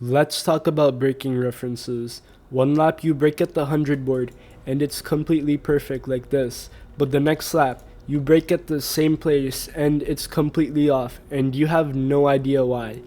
Let's talk about braking references. One lap you brake at the 100 board and it's completely perfect like this, but the next lap you brake at the same place and it's completely off and you have no idea why.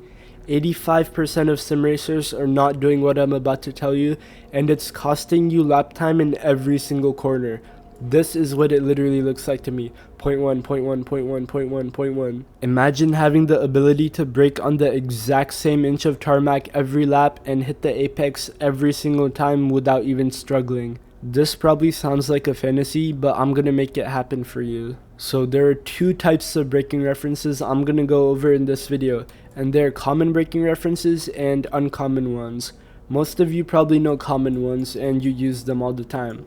85% of sim racers are not doing what I'm about to tell you, and it's costing you lap time in every single corner. This is what it literally looks like to me. Point one, point one, point one, point one, point one. Imagine having the ability to brake on the exact same inch of tarmac every lap and hit the apex every single time without even struggling. This probably sounds like a fantasy, but I'm gonna make it happen for you. So there are two types of braking references I'm gonna go over in this video, and they're common braking references and uncommon ones. Most of you probably know common ones and you use them all the time.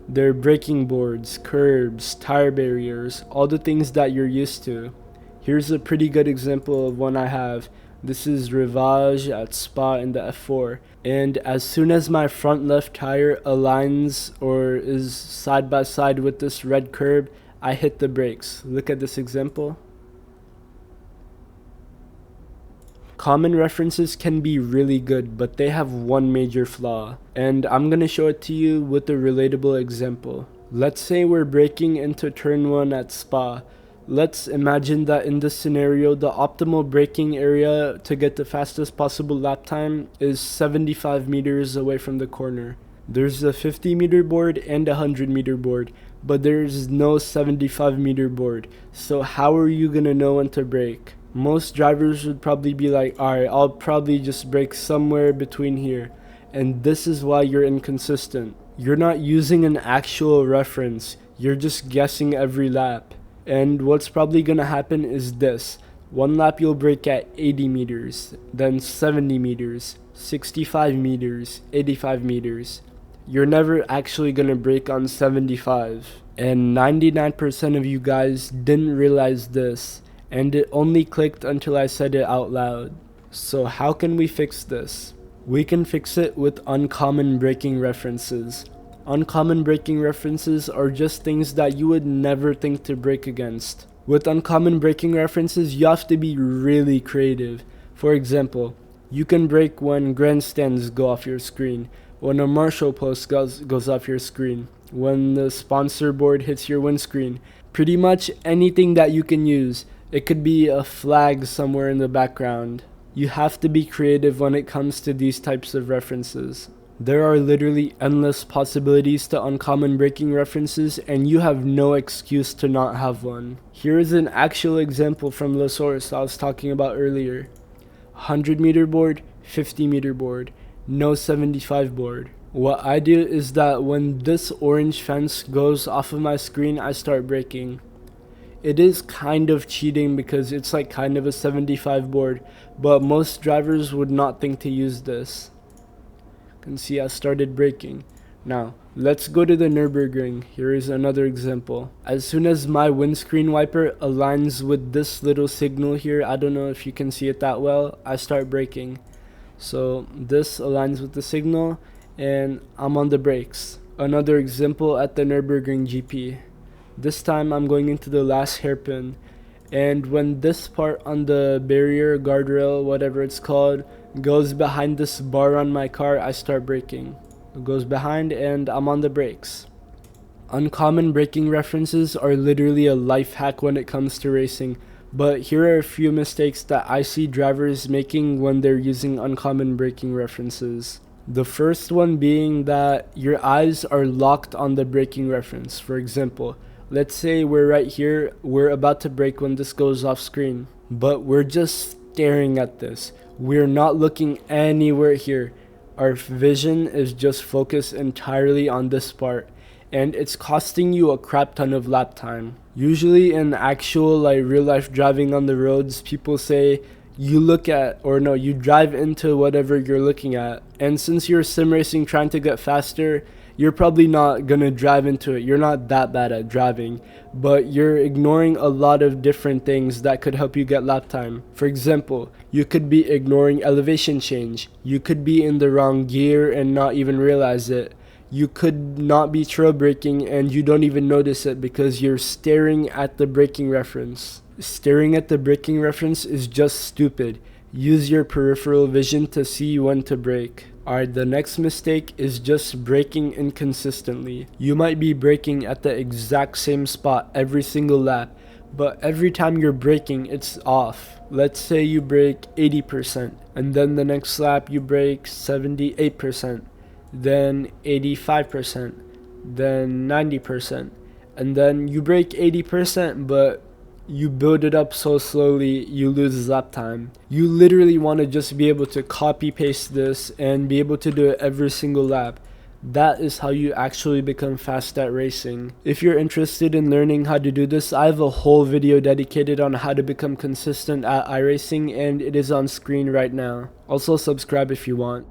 They're braking boards, curbs, tire barriers, all the things that you're used to. Here's a pretty good example of one I have. This is Rivage at Spa in the F4, and as soon as my front left tire aligns or is side by side with this red curb, I hit the brakes. Look at this example. Common references can be really good, but they have one major flaw, and I'm gonna show it to you with a relatable example. Let's say we're braking into turn 1 at Spa. Let's imagine that in this scenario, the optimal braking area to get the fastest possible lap time is 75 meters away from the corner. There's a 50 meter board and a 100 meter board, but there's no 75 meter board. So how are you gonna know when to brake? Most drivers would probably be like, alright, I'll probably just brake somewhere between here. And this is why you're inconsistent. You're not using an actual reference. You're just guessing every lap. And what's probably gonna happen is this. One lap you'll brake at 80 meters, then 70 meters, 65 meters, 85 meters. You're never actually gonna brake on 75. And 99% of you guys didn't realize this, and it only clicked until I said it out loud. So how can we fix this? We can fix it with uncommon braking references. Uncommon braking references are just things that you would never think to brake against. With uncommon braking references, you have to be really creative. For example, you can brake when grandstands go off your screen, when a Marshall post goes off your screen, when the sponsor board hits your windscreen. Pretty much anything that you can use. It could be a flag somewhere in the background. You have to be creative when it comes to these types of references. There are literally endless possibilities to uncommon braking references, and you have no excuse to not have one. Here is an actual example from the source I was talking about earlier. 100 meter board, 50 meter board, no 75 board. What I do is that when this orange fence goes off of my screen, I start braking. It is kind of cheating because it's like kind of a 75 board, but most drivers would not think to use this. You can see I started braking. Now, let's go to the Nürburgring. Here is another example. As soon as my windscreen wiper aligns with this little signal here, I don't know if you can see it that well, I start braking. So this aligns with the signal and I'm on the brakes. Another example at the Nürburgring GP. This time I'm going into the last hairpin, and when this part on the barrier, guardrail, whatever it's called, goes behind this bar on my car, I start braking. It goes behind and I'm on the brakes. Uncommon braking references are literally a life hack when it comes to racing, but here are a few mistakes that I see drivers making when they're using uncommon braking references. The first one being that your eyes are locked on the braking reference. For example, let's say we're right here, we're about to brake when this goes off screen, but we're just staring at this. We're not looking anywhere here. Our vision is just focused entirely on this part, and it's costing you a crap ton of lap time. Usually in actual real life driving on the roads, people say you drive into whatever you're looking at, and since you're sim racing trying to get faster, you're probably not gonna drive into it. You're not that bad at driving, but you're ignoring a lot of different things that could help you get lap time. For example, you could be ignoring elevation change. You could be in the wrong gear and not even realize it. You could not be trail braking and you don't even notice it because you're staring at the braking reference. Staring at the braking reference is just stupid. Use your peripheral vision to see when to brake. Alright, the next mistake is just braking inconsistently. You might be braking at the exact same spot every single lap, but every time you're braking, it's off. Let's say you brake 80%, and then the next lap you brake 78%, then 85%, then 90%, and then you brake 80%, but you build it up so slowly you lose lap time. You literally want to just be able to copy paste this and be able to do it every single lap. That is how you actually become fast at racing. If you're interested in learning how to do this, I have a whole video dedicated on how to become consistent at iRacing, and it is on screen right now. Also subscribe if you want.